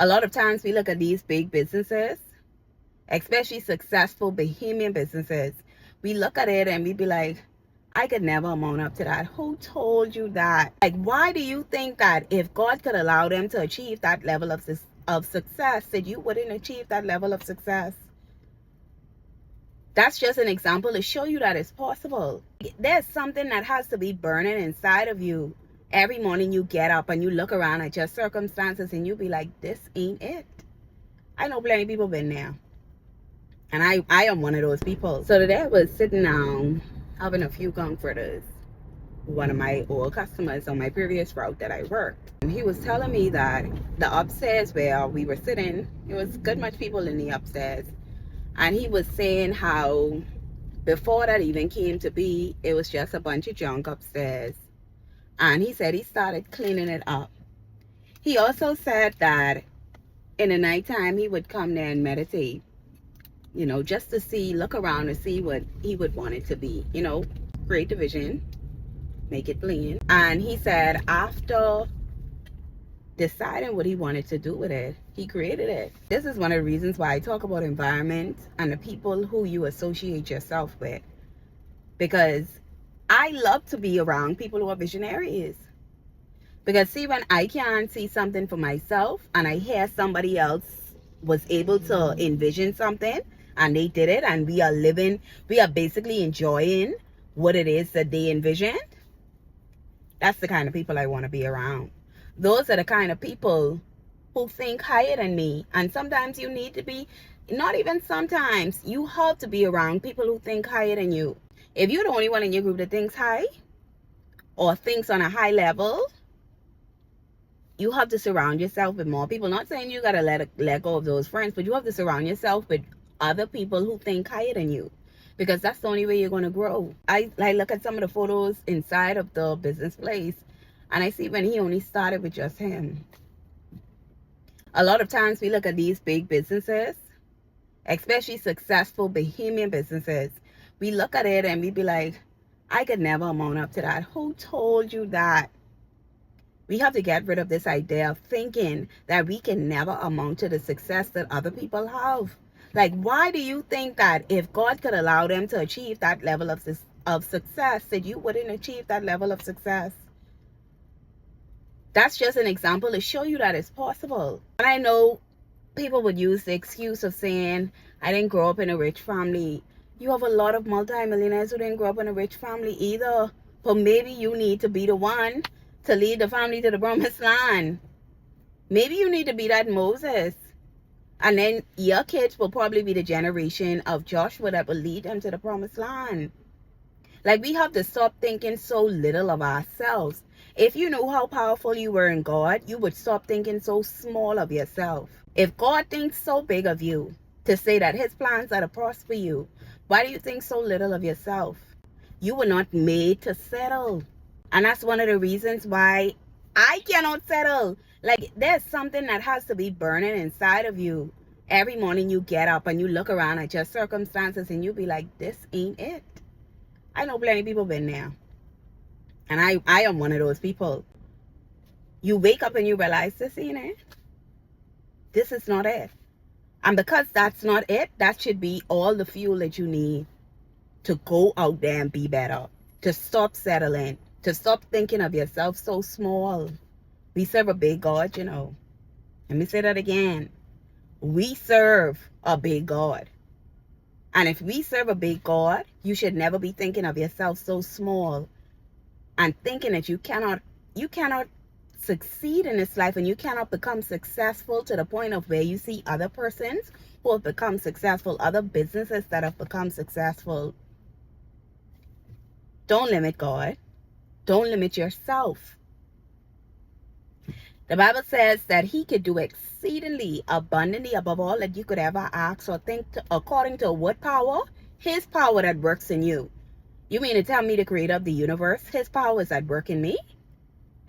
A lot of times we look at these big businesses, especially successful Bahamian businesses. We look at it and we be like, I could never amount up to that. Who told you that? Like, why do you think that if God could allow them to achieve that level of success, that you wouldn't achieve that level of success? That's just an example to show you that it's possible. There's something that has to be burning inside of you. Every morning you get up and you look around at your circumstances and you be like, this ain't it. I know plenty of people been there. And I am one of those people. So today I was sitting down having a few comforters. One of my old customers on my previous route that I worked. And he was telling me that the upstairs where we were sitting, it was good much people in the upstairs. And he was saying how before that even came to be, it was just a bunch of junk upstairs. And he said he started cleaning it up. He also said that in the nighttime he would come there and meditate, you know, just to see, look around and see what he would want it to be, you know, create the vision, make it plain. And he said after deciding what he wanted to do with it, he created it. This is one of the reasons why I talk about environment and the people who you associate yourself with, because I love to be around people who are visionaries. Because see, when I can't see something for myself and I hear somebody else was able to envision something and they did it, and we are basically enjoying what it is that they envisioned, that's the kind of people I want to be around. Those are the kind of people who think higher than me. And sometimes you need to be, not even sometimes, you have to be around people who think higher than you. If you're the only one in your group that thinks high or thinks on a high level, you have to surround yourself with more people. Not saying you got to let go of those friends, but you have to surround yourself with other people who think higher than you, because that's the only way you're going to grow. I look at some of the photos inside of the business place, and I see when he only started with just him. A lot of times we look at these big businesses, especially successful Bahamian businesses. We look at it and we be like, I could never amount up to that. Who told you that? We have to get rid of this idea of thinking that we can never amount to the success that other people have. Like, why do you think that if God could allow them to achieve that level of success, that you wouldn't achieve that level of success? That's just an example to show you that it's possible. And I know people would use the excuse of saying, I didn't grow up in a rich family. You have a lot of multimillionaires who didn't grow up in a rich family either. But maybe you need to be the one to lead the family to the promised land. Maybe you need to be that Moses. And then your kids will probably be the generation of Joshua that will lead them to the promised land. Like, we have to stop thinking so little of ourselves. If you knew how powerful you were in God, you would stop thinking so small of yourself. If God thinks so big of you to say that his plans are to prosper you, why do you think so little of yourself? You were not made to settle. And that's one of the reasons why I cannot settle. Like, there's something that has to be burning inside of you. Every morning you get up and you look around at your circumstances and you be like, this ain't it. I know plenty of people been there. And I am one of those people. You wake up and you realize, this ain't it. This is not it. And because that's not it, that should be all the fuel that you need to go out there and be better. To stop settling. To stop thinking of yourself so small. We serve a big God, you know. Let me say that again. We serve a big God. And if we serve a big God, you should never be thinking of yourself so small and thinking that you cannot succeed in this life, and you cannot become successful to the point of where you see other persons who have become successful, other businesses that have become successful. Don't limit God. Don't limit yourself. The Bible says that he could do exceedingly abundantly above all that you could ever ask or think, according to what power? His power that works in you. You mean to tell me the creator of the universe, his power is at work in me?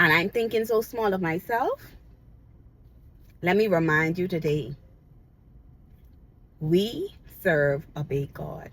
And I'm thinking so small of myself? Let me remind you today, we serve a big God.